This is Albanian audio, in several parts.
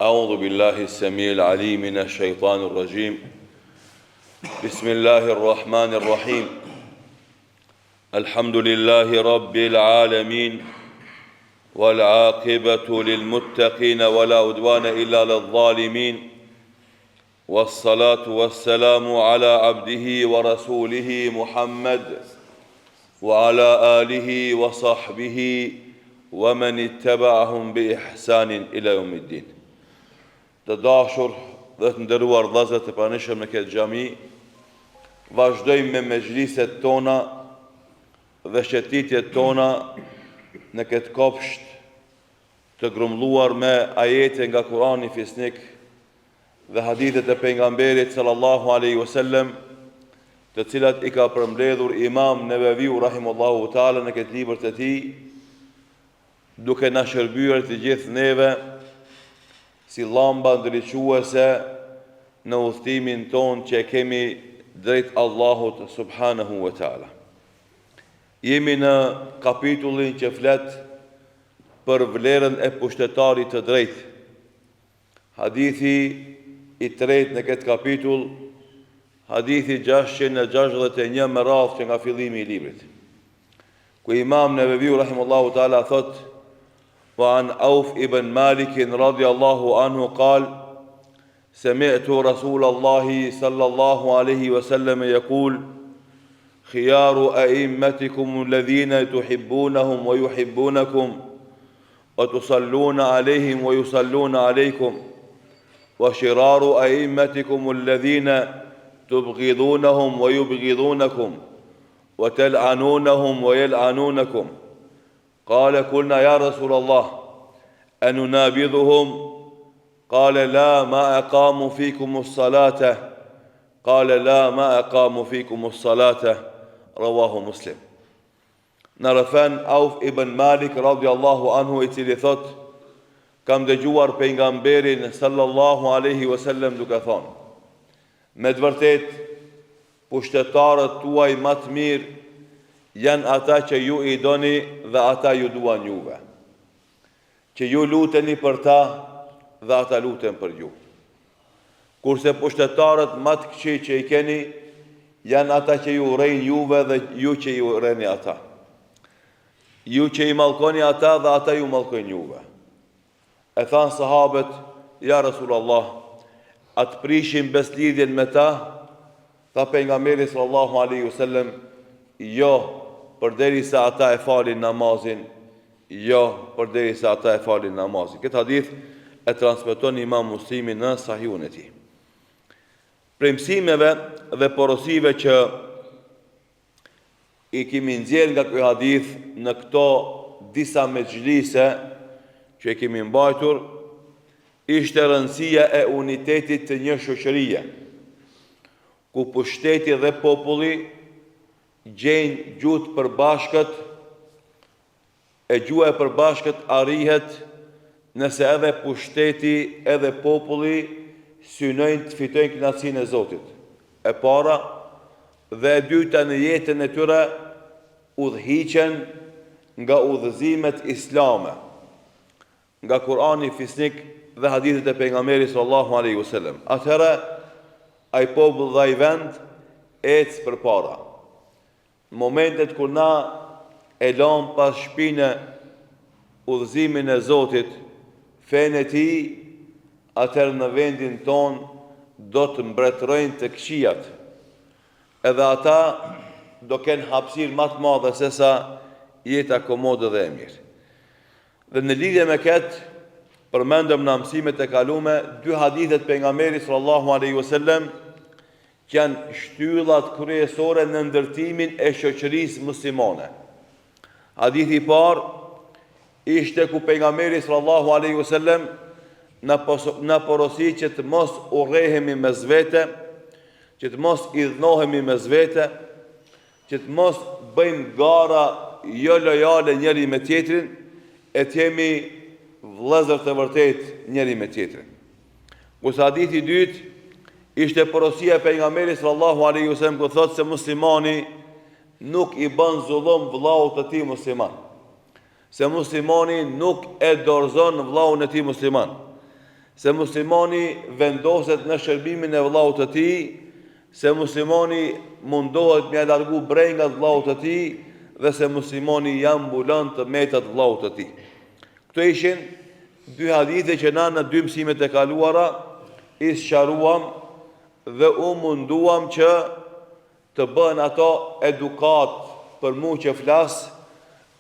أعوذ بالله السميع العليم من الشيطان الرجيم بسم الله الرحمن الرحيم الحمد لله رب العالمين والعاقبة للمتقين ولا عدوان إلا للظالمين والصلاة والسلام على عبده ورسوله محمد وعلى آله وصحبه ومن اتبعهم بإحسان إلى يوم الدين. Të dashur dhe të nderuar vëllezër të pranishëm në këtë xhami, vazhdojmë me mezhliset tona dhe shëtitjet tona në këtë kopsht të grumbulluar me ajete nga Kurani fisnik dhe hadithet e pejgamberit sallallahu alaihi wasallam, të cilat I ka përmbledhur Imam Neveviu rahimahullahu taala në këtë libër të tij, duke na shërbyer të gjithë neve si llamba ndriçuese në udhëtimin ton që kemi drejt Allahut subhanahu wa taala. Jemi në kapitullin që flet për vlerën e pushtetarit të drejtë. Hadithi I tretë në këtë kapitull, hadithi 661 me radhë që nga fillimi I librit, ku Imam Neveviu rahimahullahu taala thot: وعن عوف ابن مالك رضي الله عنه قال: سمعت رسول الله صلى الله عليه وسلم يقول: خيار أئمتكم الذين تحبونهم ويحبونكم وتصلون عليهم ويصلون عليكم، وشرار أئمتكم الذين تبغضونهم ويبغضونكم وتلعنونهم ويلعنونكم. قال: قلنا يا رسول الله أننابذهم؟ قال: لا ما أقاموا فيكم الصلاة. قال: لا ما أقاموا فيكم الصلاة. رواه مسلم. Në rëfen Auf ibn Malik radiallahu anhu, I cili thot: kam dëgjuar pejgamberin sallallahu alaihi wasallam duke thonë: me të vërtet pushtetarët tuaj më të mirë janë ata që ju I doni dhe ata ju duan juve, që ju luteni për ta dhe ata luten për ju. Kurse pushtetarët më të këqij që I keni janë ata që ju urrejnë juve dhe ju që ju urreni ata, ju që I mallkoni ata dhe ata ju mallkojnë juve. E thanë sahabët: ja Rasulullah, atë prishim beslidhjen me ta? Tha pejgamberi sallallahu alaihi wasallam: jo, përderisa ata e falin namazin. Jo, përderisa ata e falin namazin. Këtë hadith e transmeton Imam Muslimi në Sahihun e tij. Prej mësimeve dhe porosive që I kemi nxjerrë nga ky hadith në këto disa mexhlise që e kemi mbajtur, ishte rëndësia e unitetit të një shoqërie, ku pushteti dhe populli gjejnë gjuhë përbashkët, e gjuha e përbashkët arrihet nëse edhe pushteti edhe populli synojnë të fitojnë kënaqësinë e Zotit. E para dhe e dyta, në jetën e tyre udhhiqen nga udhëzimet islame, nga Kurani fisnik dhe hadithet e pejgamberit sallallahu alaihi wasallam. Atëherë ai popull dhe ai vend ecë përpara. Në momentet kur na e lëm pas shpinë udhëzimin e Zotit, fenë e Tij, atëherë në vendin ton do të mbretërojnë të këqijat, edhe ata do kenë hapësirë më të madhe se sa jeta komode dhe e mirë. Dhe në lidhje me këtë, përmendëm në mësimet e kalume dy hadithet pejgamberit sallallahu alaihi wasallam që janë shtyllat kryesore në ndërtimin e shoqërisë muslimane. Hadithi I parë ishte ku pejgamberi sallallahu alaihi wasallam na porosi që të mos urrehemi mes vete, që të mos idhnohemi mes vete, që të mos bëjmë gara jo lojale njëri me tjetrin, e të jemi vëllezër të vërtet njëri me tjetrin. Kurse hadithi I dytë ishte porosia e pejgamberit sallallahu alaihi wasallam, ku thotë se muslimani nuk I bën zullum vllaut të tij musliman, se muslimani nuk e dorëzon vllaun e tij musliman, se muslimani vendoset në shërbimin e vëllaut të tij, se muslimani mundohet me largu brengat vëllaut të tij dhe se muslimani janë mbulon të metat vëllaut të tij. Këto ishin dy hadithe që na në dy mësimet e kaluara i sqaruam dhe u munduam që të bëhen ato edukat për mu që flas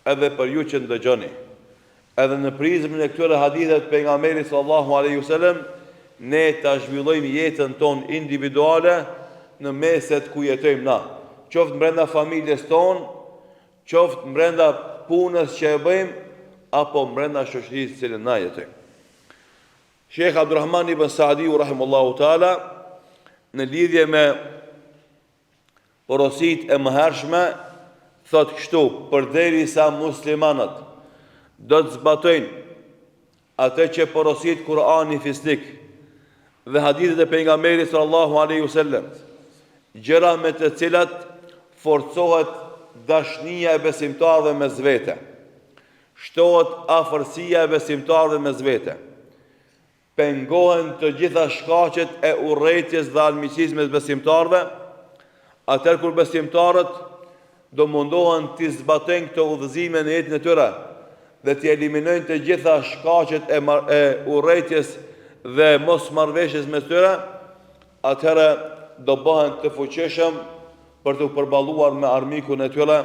edhe për ju që ndëgjoni. Edhe në prizmën e këtyre hadithet pejgamberit sallallahu alaihi wasallam ne ta zhvillojmë jetën tonë individuale në meset ku jetojmë na, qoftë brenda familjes tonë, qoftë brenda punës që e bëjmë, apo brenda shoqërisë që na jetojmë. Sheikh Abdulrahman ibn Saadiu rahimahullahu taala në lidhje me porosit e mëhershme thot kështu: përderisa muslimanët do të zbatojnë atë që porosit Kur'ani fisnik dhe hadithet e pejgamberit sallallahu alaihi wasallam, gjëra me të cilat forcohet dashnia e besimtarëve mes vete, shtohet afërsia e besimtarëve mes vete, pengohen të gjitha shkaqet e urrëties dhe armiqësisë mes besimtarëve, atëherë kur besimtarët do mundohen të zbatojnë këto udhëzime në jetën e tyre dhe të eliminojnë të gjitha shkaqet e urrëties dhe mosmarrveshjes mes tyre, atëherë do bëhen të fuqishëm për të përballuar me armikun e tyre,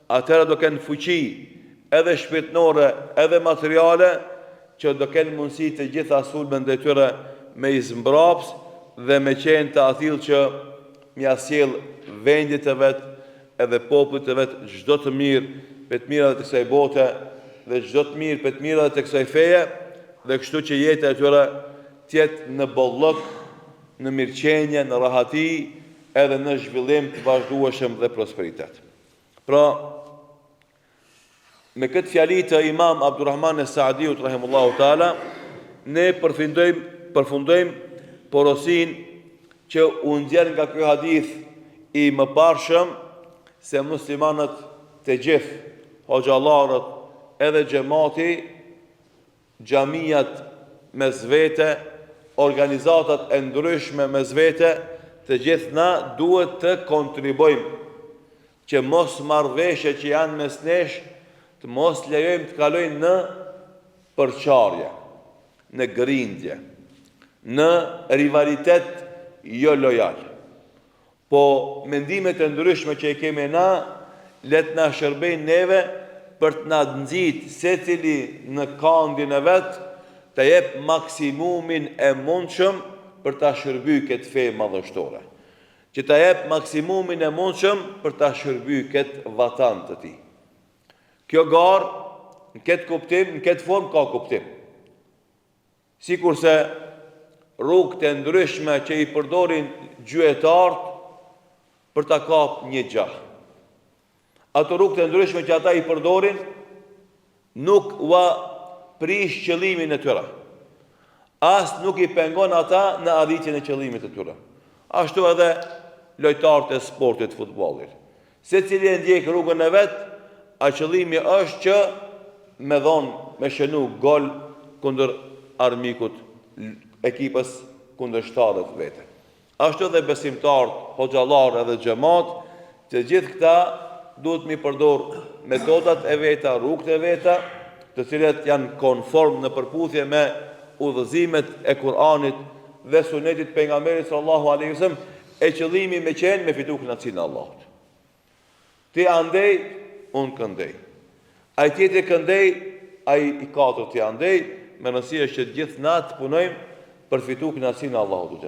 atëherë do kenë fuqi edhe shpirtërore edhe materiale që do kenë mundësi të gjitha sulmen dhe tyre me i zmbraps dhe me qenë të atill që mja sjell vendit të vetë edhe popullit të vetë çdo të mirë për të mirat të kësaj bote dhe çdo të mirë për të mirat të kësaj feje, dhe kështu që jeta e tyre tjetë në bollëk, në mirëqenje, në rahati, edhe në zhvillim të vazhdueshëm dhe prosperitet. Pra, me këtë fjali të Imam Abdulrahman Saadiut rahimahullahu taala, ne përfundojmë porosin që u nxjerr nga ky hadith i mëparshëm se muslimanët të gjithë, hoxhallarët edhe xhamati, xhamijat mes vete, organizatat e ndryshme mes vete, të gjithë na duhet të kontribojmë që mos marrëveshje që janë mes nesh të mos lejojmë të kalojnë në përçarje, në grindje, në rivalitet jo lojal. Po mendimet e ndryshme që i kemi na, let na shërbejnë neve për të na nxit secili në kandin e vet, të jep maksimumin e mundshëm për ta shërbyer këtë fe madhështore. Që të jep maksimumin e mundshëm për ta shërbyer këtë vatan të tij. Kjo garë, në këtë kuptim, në këtë formë ka kuptim. Sikurse rrugët e ndryshme që i përdorin gjuetarët për ta kapë një gjah. Ato rrugët e ndryshme që ata i përdorin nuk ua prish qëllimin e tyre. As nuk i pengon ata në arritjen e qëllimit të tyre. Ashtu edhe lojtarët e sportit futbollit. Secili e ndjek rrugën e vet, a qëllimi është që me shënu gol kundër armikut, ekipës kundërshtarët vete. Ashtu edhe besimtarët, hoxhallarë edhe xhamat, të gjithë këta duhet mi përdor metodat e veta, rrugët e veta, të cilat janë konform në përputhje me udhëzimet e Kur'anit dhe sunetit pejgamberit sallallahu alaihi wasallam, e qëllimi me qenë me fitu kënaqësinë e Allahut. Ti andej, unë këndej. Ai tjetri këndej, ai i katërt ti andej, me rëndësi është që gjithë na të punojmë për fitu kënaqësinë e Allahut.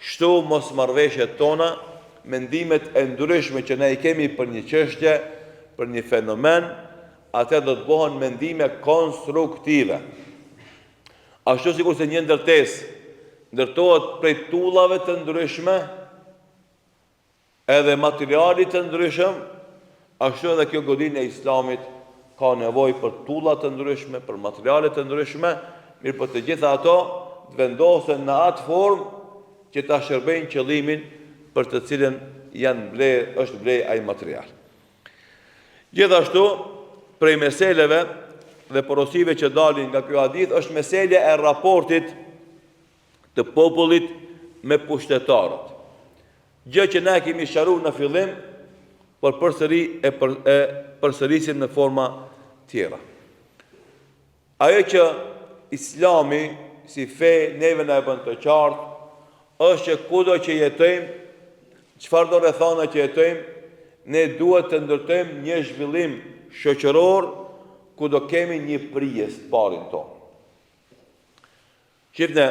Kështu mosmarrveshjet tona, mendimet e ndryshme që ne i kemi për një çështje, për një fenomen, atë do të bëhen mendime konstruktive. Ashtu sikur se një ndërtesë ndërtohet prej tullave të ndryshme, edhe materialit të ndryshëm, ashtu edhe kjo godinë e Islamit ka nevojë për tulla të ndryshme, për materiale të ndryshme, mirë po të gjitha ato të vendosen në atë formë që ta shërbejnë qëllimin për të cilën është bler ai material. Gjithashtu, prej meseleve dhe porosive që dalin nga ky hadith është meselja e raportit të popullit me pushtetarët. Gjë që na kemi sharu në fillim, por përsërisim në forma tjera. Ajo që Islami si fe neve na e bën të qartë, është që kudo që jetojmë, çfarë do rrethana që jetojmë, ne duhet të ndërtojmë një zhvillim shoqëror ku do kemi një prijes të parin tonë. Shifne,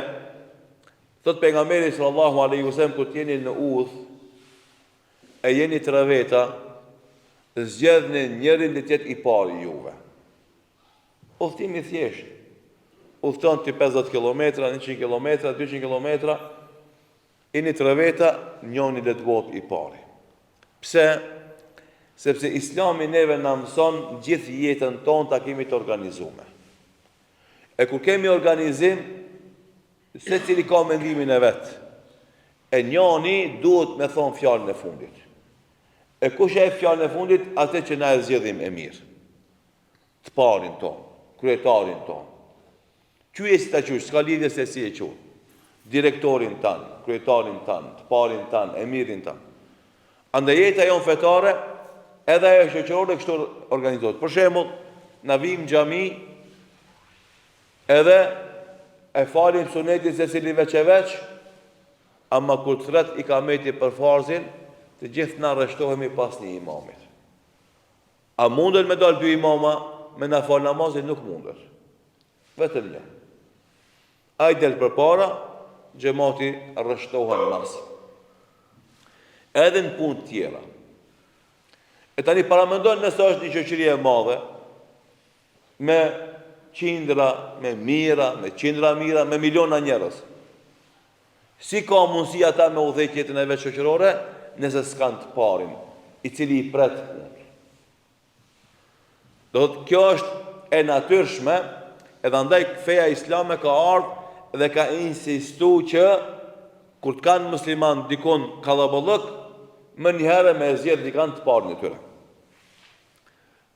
thot pejgamberi sallallahu alaihi wasallam, kur jeni në udhë e jeni tre veta, zgjedhni njërin që të jetë i pari juve. Udhëtimi thjesht. Udhëton ti 50 km, 100 km, 200 km, jeni tre veta, njëri le të bëhet i pari. Pse? Sepse Islami neve na mëson gjithë jetën tonë ta kemi të organizuar. E kur kemi organizim, se cili ka mendimin e vetë, e njani duhet me thonë fjallën e fundit. E kush e fjallën e fundit, atë që na e zgjedhim e mirë. Të parin tonë, kryetarin tonë. Qyje si ta qush, s'ka lidhje se si e qunë. Direktorin tanë, kryetarin tanë, të parin tanë, emirin tanë. Andë jeta jonë fetare, edhe e shoqërore kështu organizohet. Për shembull, na vim xhami, edhe e falim sunetin se cili veç e veç, ama kur të thret i kameti për farzin, të gjithë na rreshtohemi pas një imamit. A mundet me dal dy imama me na fal namazin? Nuk mundet. Vetëm një. Ai del përpara, xhamati rreshtohen mas. Edhe në punë tjera. E tani paramendon nëse është një shoqëri e madhe, me qindra, me mira, me qindra mira, me miliona njerëz. Si ka mundësi ata me udhëheq jetën e vetë shoqërore, nëse s'kan të parin, i cili i pret punë. Do të kjo është e natyrshme, edhe andaj feja islame ka ardhur dhe ka insistu që kur të kanë musliman dikon kallaballëk, më njëherë me zgjedh dikant të parin e tyre.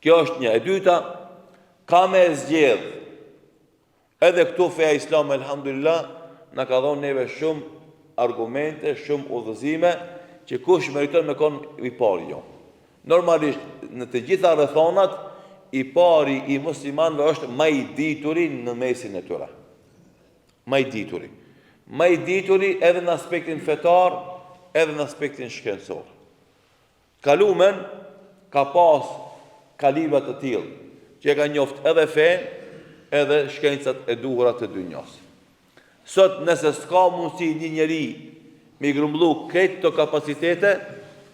Kjo është një. E dyta, ka me zgjedh. Edhe këtu feja islame, elhamdulillah, na ka dhënë neve shumë argumente, shumë udhëzime, që kush meriton me kon i pari jo. Normalisht, në të gjitha rrethonat, i pari i muslimanëve është më i dituri në mesin e tyre. Më i dituri. Më i dituri edhe në aspektin fetar, edhe në aspektin shkencor. Kalumen ka pas kalibra të tillë, që e ka njoft edhe fen, edhe shkencat e duhura të dynjos. Sot nëse s'ka mundësi një njeri me grumbullu këtë të kapacitete,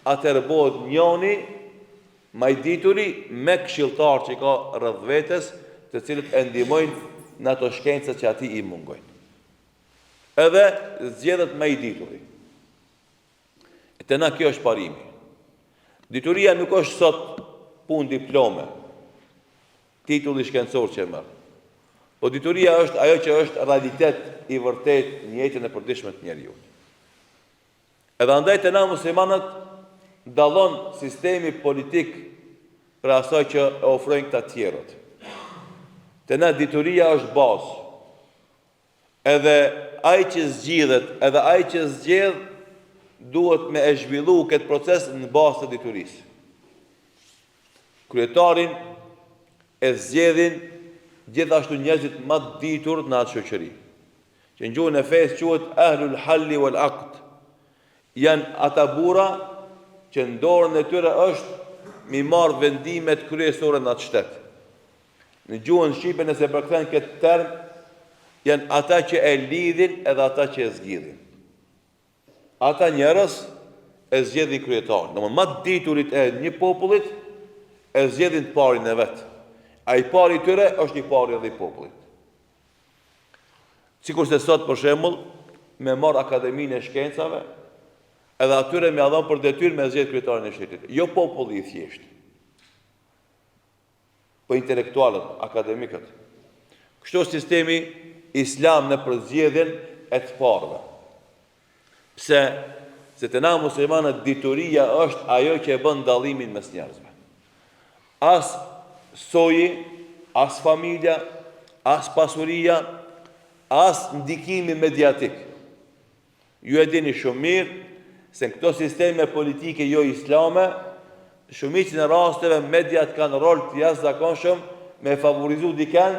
atëherë bëhet njëri më i dituri me këshilltar që ka rreth vetes, të cilët e ndihmojnë në ato shkenca që atij i mungojnë. Edhe zgjedhet më i dituri. Të na kjo është parimi. Dituria nuk është sot punë diplome, titulli shkencor që merr. Po dituria është ajo që është realitet i vërtet në jetën e përditshme të njeriu. Edhe andaj të na muslimanët dallon sistemi politik për asaj që e ofrojnë këta tjerët. Të na dituria është bazë. Edhe ai që zgjidhet, edhe ai që zgjedh duhet me e zhvillu këtë proces në bazë të diturisë. Kryetarin e zgjedhin gjithashtu njerëzit më të ditur në atë shoqëri. Që në gjuhën e fesë quhet ahlul halli wal aqd. Janë ata burra që në dorën e tyre është mi marrë vendimet kryesore në atë shtet. Në gjuhën shqipe nëse përkthejnë këtë term, janë ata që e lidhin edhe ata që e zgjidhin. Ata njerëz e zgjedhin kryetarin. Domthonë më të diturit e një popullit e zgjedhin të parin e vet. Ai pari i tyre është i pari edhe i popullit. Sikur se sot për shembull me marr Akademinë e Shkencave, edhe atyre me dhënë për detyrë me zgjedh kryetarin e shtetit. Jo populli i thjeshtë. Po intelektualët, akademikët. Kështu sistemi islam në përzgjedhjen e të parëve. Pse? Se të na muslimanët dituria është ajo që e bën dallimin mes njerëzve. As soji, as familja, as pasuria, as ndikimi mediatik. Ju e dini shumë mirë se në këto sisteme politike jo islame, shumicën e rasteve mediat kanë rol të jashtëzakonshëm me favorizu dikën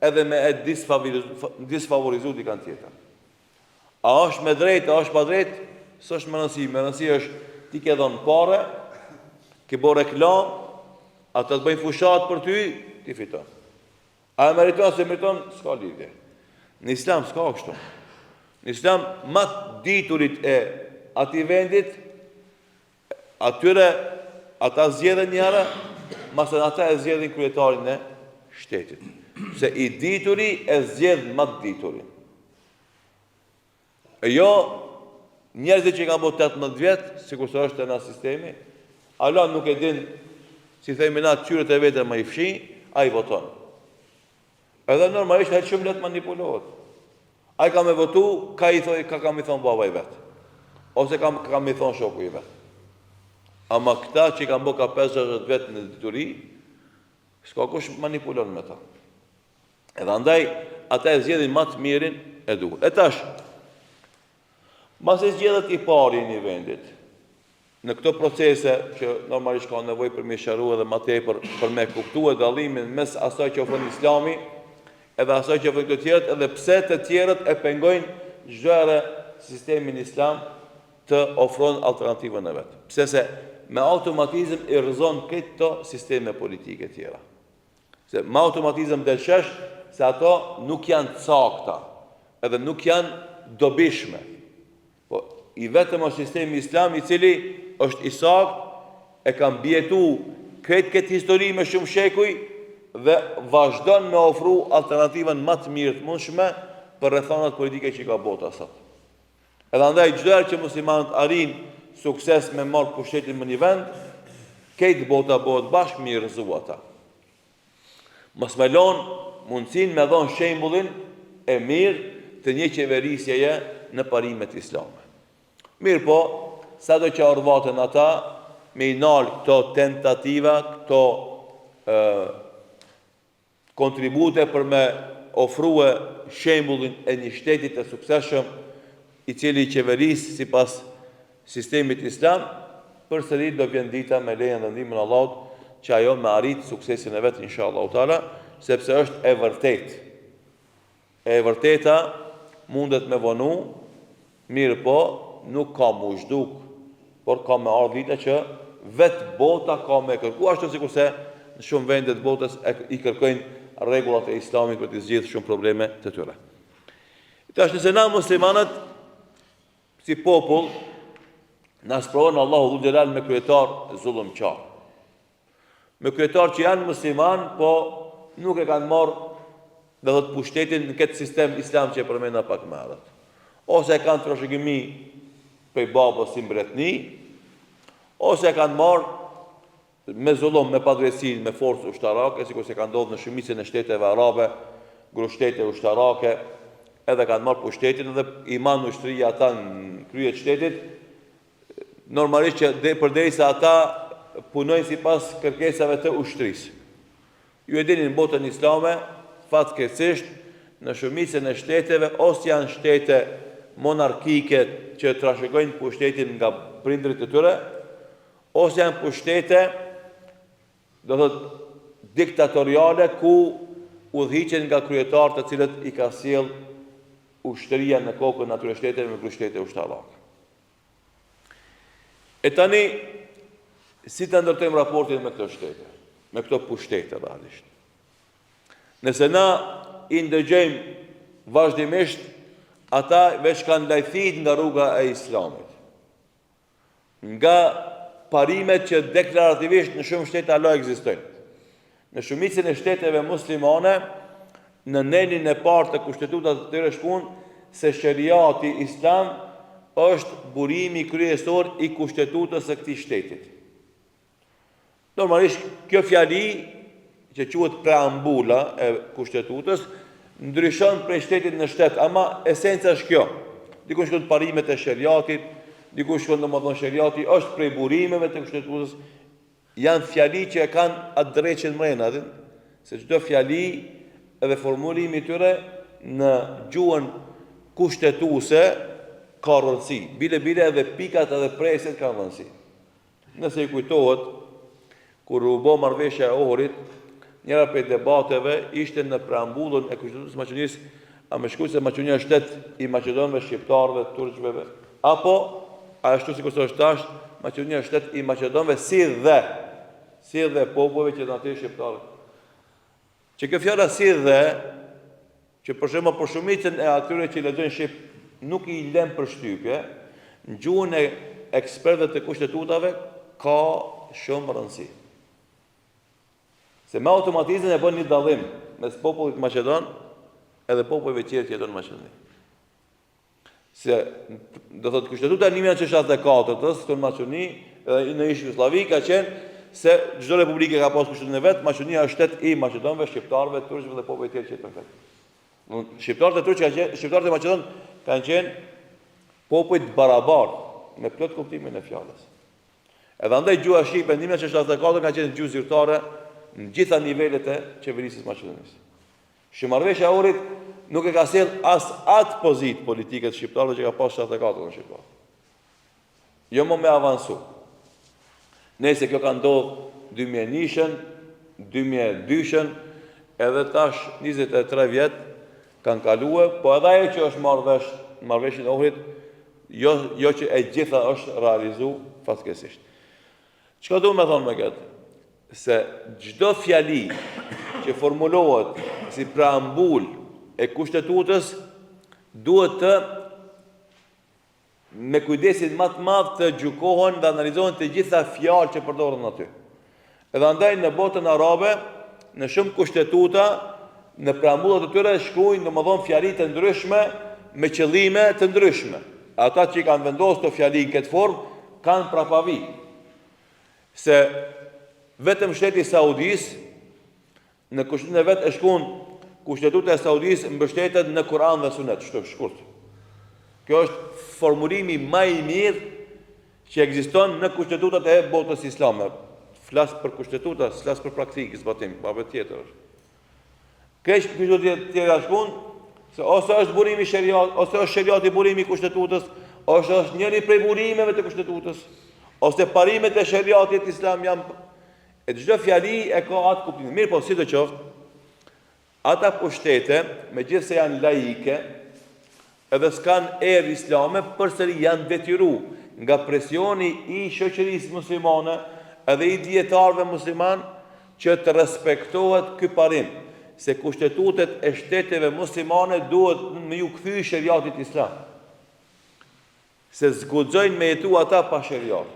edhe me e disfavorizu dikën tjetër. A është me drejt, a është pa drejt, s'është më rëndësi. Me rëndësi është ti ke dhënë pare, ke bo reklam, ata të bëjnë fushat për ty, ti fiton. A e meriton se meriton, s'ka lidhje. Në islam s'ka kështu. Në islam matë diturit e ati vendit, atyre ata zgjedhen njëra, masën ata e zgjedhin kryetarin e shtetit. Se i dituri e zgjedh matë diturin. E jo, njerëzit që i kanë bërë 18 vjetë, sikur se është e nga sistemi, Allah nuk e din, si themi na, qyret e vete më i fshi, a i voton. Edhe normalisht hajtë shumë letë manipulohet. A i ka me votu, ka mi thonë baba i vetë. Ose ka mi thonë shoku i vetë. Ama këta që i kanë bërë ka 50 vetë në dituri, s'ka kush manipulon me ta. Edhe andaj, ata e zgjedhin më të mirin e duhur. E tash, mas e zgjedhet i pari një vendit, në këto procese që normalisht ka nevojë për me sharu edhe më tepër për me kuptuar dallimin mes asaj që ofron Islami edhe asaj që ofron të tjerët, edhe pse të tjerët e pengojnë çdo herë sistemin islam të ofron alternativën e vet. Pse se me automatizëm i rrëzon këto sisteme politike tjera. Se me automatizëm delshesh se ato nuk janë të sakta, edhe nuk janë dobishme. Po i vetëm është sistemi islam i cili është i sakt, e kam bjetu këtë histori me shumë shekuj dhe vazhdon me ofru alternativën më të mirë të mundshme për rrethonat politike që ka bota sot. Edhe andaj çdo herë që muslimanët arrin sukses me marrë pushtetin në një vend, këtë bota bëhet bashkë me i rrëzu ata. Mos me lon mundësin me dhon shembullin e mirë të një qeverisjeje në parimet islame. Mirë po, sa do që arvatën ata, me i nalë këto tentativa, këto kontribute për me ofrue shembullin e një shtetit të sukseshëm, i cili qeverisë si pas sistemit islam, për sëri do vjen dita me lejen dhe ndihmën e Allahut, që ajo me arrit suksesin e vetë, inshallah taala, sepse është e vërtet. E vërteta mundet me vonu, mirë po, nuk ka mu zhduk, por ka me ardhë dita që vetë bota ka me kërku, ashtu sikurse në shumë vendet botës i kërkojnë rregullat e islamit për të zgjidhur shumë probleme të tyre. Tash nëse na muslimanët si popull na sprovon Allahu dhul xhelal me kryetar zullumçar. Me kryetar që janë musliman, po nuk e kanë marrë dhe thot pushtetin në këtë sistem islam që e përmenda pak më herët. Ose e kanë trashëgimi prej babës si mbretni, ose e kanë marrë me zullum, me padrejësi, me forcë ushtarake, sikur se ka ndodhur në shumicën e shteteve arabe, grushtete ushtarake, edhe kanë marrë pushtetin dhe i manë ushtria ata në krye të shtetit, normalisht që përderisa ata punojnë sipas kërkesave të ushtrisë. Ju e dini në botën islame, fatkeqësisht në shumicën e shteteve ose janë shtete monarkike që trashëgojnë pushtetin nga prindrit e tyre, ose janë pushtete, do thotë diktatoriale ku udhëhiqen nga kryetarët të cilët i ka sjell ushtria në kokën atyre shteteve me kryeqytete ushtarake. E tani, si të ndërtojmë raportin me këto shtete, me këto pushtete realisht. Nëse na i ndëgjojmë vazhdimisht, ata veç kanë lajthit nga rruga e islamit. Nga parimet që deklarativisht në shumë shtete alo ekzistojnë. Në shumicën e shteteve muslimane, në nenin e partë të kushtetutat të tyre shkruan se sheriati islam është burimi kryesor i kushtetutës së këtij shtetit. Normalisht kjo fjali që quhet preambula e kushtetutës ndryshon prej shtetit në shtet, ama esenca është kjo. Dikush shkon parimet e sheriatit, dikush shkon domethënë sheriati është prej burimeve të kushtetutës, janë fjali që e kanë atë drejtën mrena, se çdo fjali edhe formulimi i tyre në gjuhën kushtetuese ka rëndësi. Bile edhe pikat edhe preset ka rëndësi. Nëse i kujtohet, kur u bë marrëveshja e Ohrit, njëra prej debateve ishte në preambullën e Kushtetutës Maqedonisë, a më shkruaj se Maqedonia është shtet i maqedonëve, shqiptarëve, turqëve, apo ashtu sikur është tash, Maqedonia është shtet i maqedonëve si dhe popujve që janë aty shqiptarë. Që kjo fjala si dhe, që për shembull për shumicën e atyre që lexojnë shqip nuk i lën përshtypje, në gjuhën e ekspertëve të kushtetutave ka shumë rëndësi. Se me automatizëm e bën një dallim mes popullit maqedon edhe popujve tjerë që jetojnë në Maqedoni. Se do thotë kushtetuta e 1974-s këtu në Maqedoni edhe në Jugosllavi ka qenë se çdo republikë ka pas kushtetutën e vet, Maqedonia është shtet i maqedonëve, shqiptarëve, turqëve dhe popujve tjerë që jetojnë këtu. Shqiptarët e turqë, shqiptarët e Maqedon kanë qenë popull të barabartë me plot kuptimin e fjalës. Edhe andaj gjuha shqipe në 1974 ka qenë gjuhë zyrtare në gjitha nivelet e qeverisë së Maqedonisë. Marrëveshja e Ohrit nuk e ka sjell as atë pozitë politike të shqiptarëve që ka pas 74 në Shqipëri. Jo më me avansu. Nëse kjo ka ndodhur 2001-shën, 2002-shën, edhe tash 23 vjet kanë kaluar, po edhe ajo që është marrëveshja e Ohrit, jo që e gjitha është realizuar fatkesisht. Çka do të thonë me këtë? Se çdo fjali që formulohet si preambul e kushtetutës duhet të me kujdesin më të madh të gjykohen dhe analizohen të gjitha fjalët që përdoren aty. Edhe andaj në botën arabe, në shumë kushtetuta, në preambullat e tyre shkruajnë domethënë fjali të ndryshme me qëllime të ndryshme. Ata që kanë vendosur të fjali në këtë formë kanë prapavi. Se vetëm shteti Saudis në kushtetutën e vet e shkruan kushtetuta e Saudis mbështetet në Kur'an dhe Sunet, shkurt. Kjo është formulimi më i mirë që ekziston në kushtetutat e botës islame. Flas për kushtetuta, flas për praktikë, zbatim, pa vetë tjetër. Kësh kushtetutat e tjera shkruan se ose është burimi i shariat, ose është shariati burimi i kushtetutas, ose është njëri prej burimeve të kushtetutas, ose parimet e shariatit islam janë. E çdo fjali e ka atë kuptim. Mirë, po sidoqoftë, ata pushtete, megjithëse janë laike, edhe s'kan erë islame, përsëri janë detyruar nga presioni i shoqërisë muslimane edhe i dietarëve musliman që të respektohet ky parim, se kushtetutet e shteteve muslimane duhet me ju kthy shariatit islam. Se zguxojnë me jetu ata pa shariat.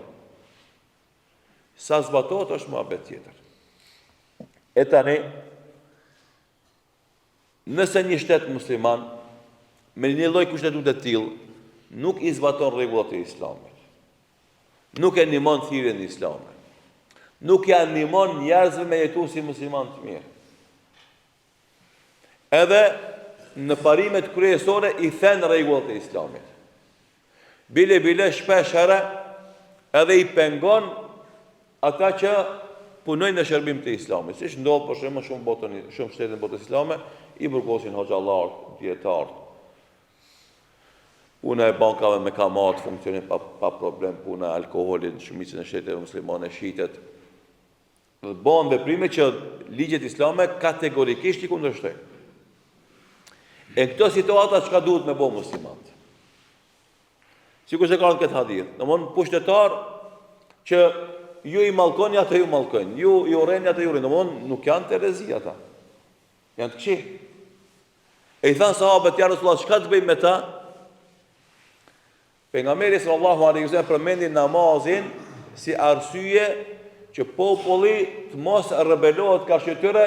Sa zbatohet është muhabet tjetër. E tani, nëse një shtet musliman me një lloj kushtetute të tillë nuk i zbaton rregullat e islamit, nuk e ndihmon thirrjen e islamit, nuk ja ndihmon njerëzve me jetu si musliman të mirë, edhe në parimet kryesore i then rregullat e islamit, bile shpesh herë edhe i pengon ata që punojnë në shërbim të islamit, siç ndodh për shembull shumë shtete në botën islame, i burgosin hoxhallar, dietar. Puna e bankave me kamat funksionon pa problem, puna e alkoolit në shumicën e shteteve muslimane shitet. Dhe bëhen veprime që ligjet islame kategorikisht i kundërshtojnë. E këto situata çka duhet me bëu muslimanët? Sikur se ka në këtë hadith, domthonë pushtetar që ju i mallkoni ata ju mallkojnë, ju i urreni ata ju urrejnë, domthonë nuk janë terezi ata. Janë të këqij. E i thanë sahabët, ja Rasulullah, çka të bëjmë me ta? Pejgamberi sallallahu alaihi wasallam përmendi namazin si arsye që populli të mos rebelohet kundër tyre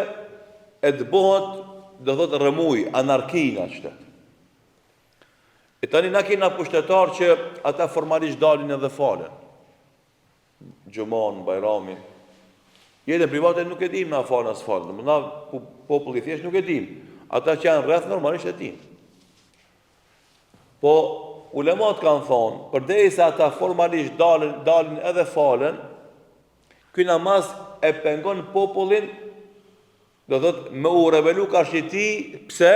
e të bëhet, do thotë, rëmuj, anarki në shtet. E tani na kena pushtetar që ata formalisht dalin edhe falen. Gjumon, Bajramin. Jetën private nuk e dim na falen as falen. Na populli thjesht nuk e dim. Ata që janë rreth normalisht e dim. Po ulemat kanë thonë, përderisa ata formalisht dalin edhe falen, ky namaz e pengon popullin, do thotë, me u rebelu kundër tij, pse?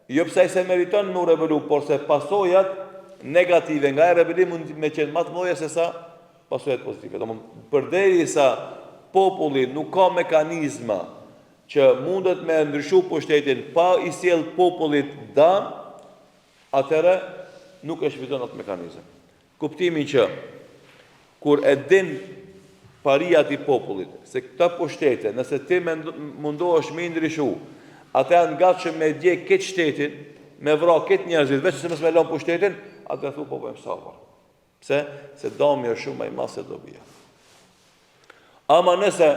Jo pse ai se meriton me u rebelu, por se pasojat negative nga e rebelim mund me qenë më të mëdha se sa pasojat pozitive. Domthonë, përderisa populli nuk ka mekanizma që mundet me ndryshu pushtetin pa i sjell popullit dëm, atëherë nuk e shfrytëzon atë mekanizëm. Kuptimi që kur e din paria i popullit se këta pushtete, nëse ti mundohesh me ndryshu, ata janë gatshëm me dje këtë shtetin, me vra këtë njerëzit, veç se mos me lën pushtetin, atë thu po bëjmë sabër. Pse? Se dami është shumë më i madh se dobia. Ama nëse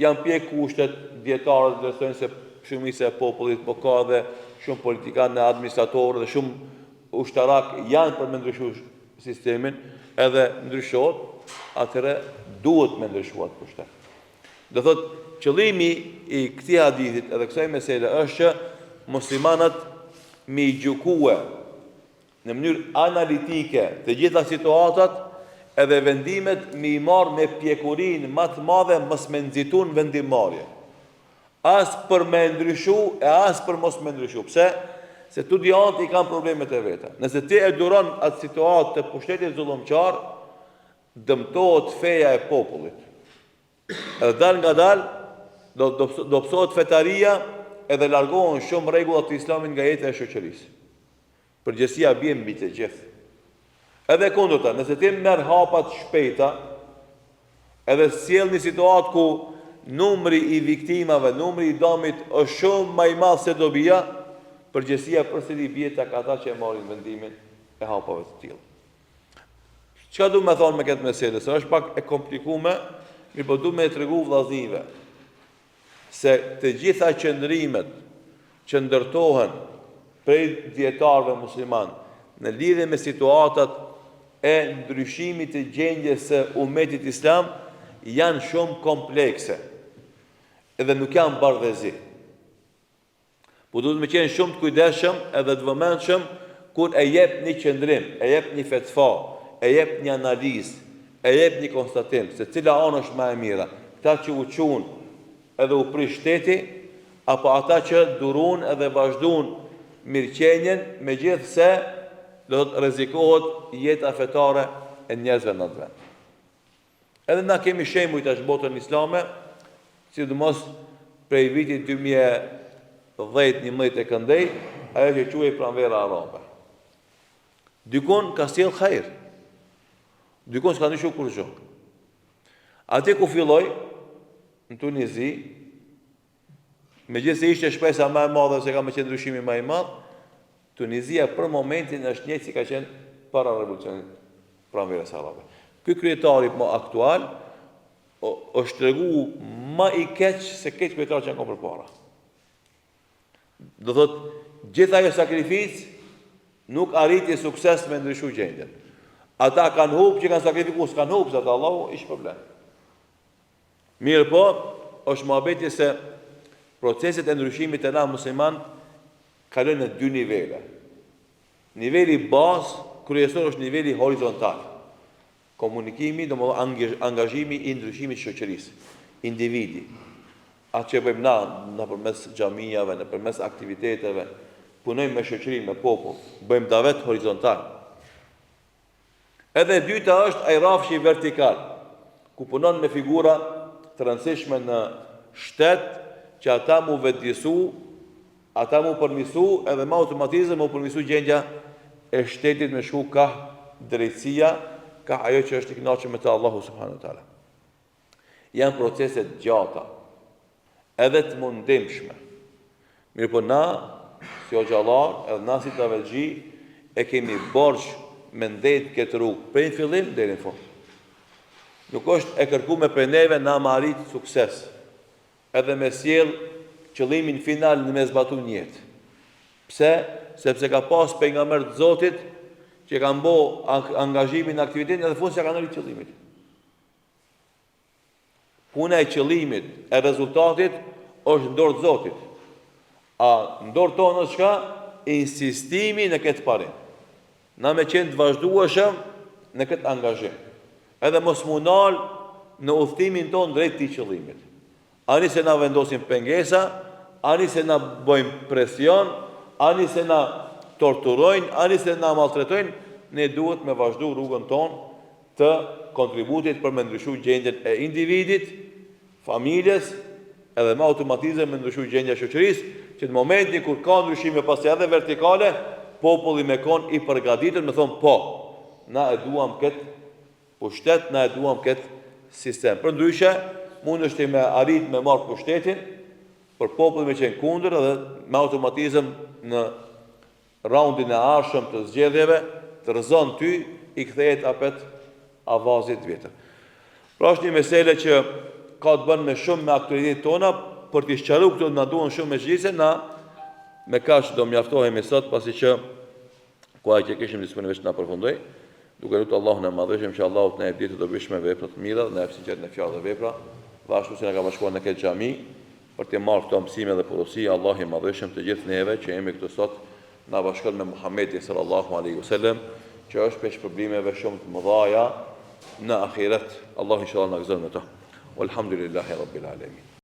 janë pje kushtet, dietarët dhe thonë se shumica e popullit, po ka dhe shumë politikanë, administratorë dhe shumë ushtarak janë për me ndryshu sistemin, edhe ndryshohet, atëre duhet me ndryshuat pushtet. Dhe thot, qëllimi i këtij hadithit edhe kësaj mesele është që muslimanët me i gjykue në mënyrë analitike të gjitha situatat edhe vendimet me i marrë me pjekurin më të madhe mos me nxitun vendimmarrje. As për me ndryshu e as për mos me ndryshu. Pse? Se studianët i kanë problemet e veta. Nëse ti e duron atë situatë të pushtetit zullumçar, dëmtohet feja e popullit. Edhe dal nga dal do psohet fetaria edhe largohen shumë rregullat të Islamit nga jeta e shoqërisë. Përgjegjësia bie mbi të gjithë. Edhe kundërta, nëse ti merr hapat shpejta, edhe sjell një situatë ku numri i viktimave, numri i dëmit është shumë më i madh se dobia, përgjegjësia përsëri bie tek ata që e marrin vendimin e hapave të tilla. Çka do të thonë me këtë meselë? Se është pak e komplikuar, mirë po duhet me tregu vëllazëve se të gjitha qëndrimet që ndërtohen prej dietarëve musliman në lidhje me situatat e ndryshimit të gjendjes së ummetit islam janë shumë komplekse edhe nuk janë bardhëzi. Po duhet me qenë shumë të kujdesshëm edhe të vëmendshëm kur e jep një qëndrim, e jep një fetva, e jep një analizë, e jep një konstatim se cila anë është më e mira, këta që u çun edhe u prish shteti, apo ata që durun edhe vazhdon mirëqenjen, megjithse do të rrezikohet jeta fetare e njerëzve në atë vend. Edhe na kemi shembuj tash botën islame, sidomos prej vitit 2010-11 e këndej, ajo që quhej pranvera arabe. Dykon ka sjell hajër. Dykon s'ka ndryshuar kurrë. Atë ku filloi në Tunizi, megjithëse ishte shpresa më e madhe se ka më qenë ndryshimi më i madh, Tunizia për momentin është njëjtë si ka qenë para revolucionit pranverës arabe. Ky kryetari më aktual është tregu më i keq se këtë kryetar që kanë përpara. Do thotë, gjithë ajo sakrificë nuk arriti sukses me ndryshu gjendjen. Ata kanë hub që kanë sakrifikuar, s'kanë hub, se Allahu ish problem. Mirë po, është muhabeti se proceset e ndryshimit e na musliman kalojnë në dy nivele. Niveli bazë, kryesor është niveli horizontal. Komunikimi, domethënë angazhimi i ndryshimit të shoqërisë, individi. Atë që bëjmë na nëpërmes xhamijave, nëpërmes aktiviteteve, punojmë me shoqërinë, me popull, bëjmë davet horizontal. Edhe e dyta është ai rrafshi vertikal, ku punon me figura të rëndësishme në shtet që ata mu vetëdijsu, ata mu përmisu edhe me automatizëm mu përmisu gjendja e shtetit me shku ka drejtësia, ka ajo që është i kënaqur me të Allahu subhanahu wa taala. Janë procese gjata, edhe të mundimshme. Mirë po na, si hoxhallar, edhe na si tavelxhi, e kemi borxh me ndet këtë rrugë, prej në fillim deri në fund. Nuk është e kërkuar prej neve na me arrit sukses, edhe me sjell qëllimin final në me zbatu njët. Pse? Sepse ka pas pejgamber të Zotit që kanë bo angazhimin në aktivitetin edhe fund se kanë arrit qëllimit. Puna e qëllimit e rezultatit është në dorë të Zotit. A në dorë tonë është shka? Insistimi në këtë parim. Na me qenë të vazhdueshëm në këtë angazhim. Edhe mos munal në udhtimin tonë drejt të qëllimit. Ani se na vendosin pengesa, ani se na bojmë presion, ani se na torturojnë, ani se na maltretojnë, ne duhet me vazhdu rrugën tonë të kontributit për me ndryshu gjendjen e individit, familjes, edhe me automatizëm me ndryshu gjendja e shoqërisë, që në momentin kur ka ndryshime pasi edhe vertikale, populli me kon i përgatitur me thonë po, na e duam këtë pushtet, na e duam këtë sistem. Për ndryshe, mund është me arrit me marrë pushtetin, për populli me qenë kundër edhe me automatizëm në raundin e arshëm të zgjedhjeve, të rëzon ty, i kthehet apet avazit vjetër. Pra është një mesele që ka të bënë me shumë me aktualitet tona, për t'i sqaruar këto na duan shumë me xhise, na me kaq do mjaftohemi sot, pasi që ku ai që kishim disponivisht na përfundoi, duke lutur Allahun e Madhëshëm që Allahu të na jep ditë të dobishme vepra të mira, na jap sinqert në fjalë dhe vepra, dhe ashtu si na ka bashkuar në këtë xhami për të marrë këto mësime dhe porosi. Allahu i Madhëshëm të gjithë neve që jemi këtu sot na bashkon me Muhamedit sallallahu alaihi wasallam, që është pesh problemeve shumë të mëdha në ahiret. Allahu inshallah na gëzon me to. Walhamdulillahi rabbil alamin.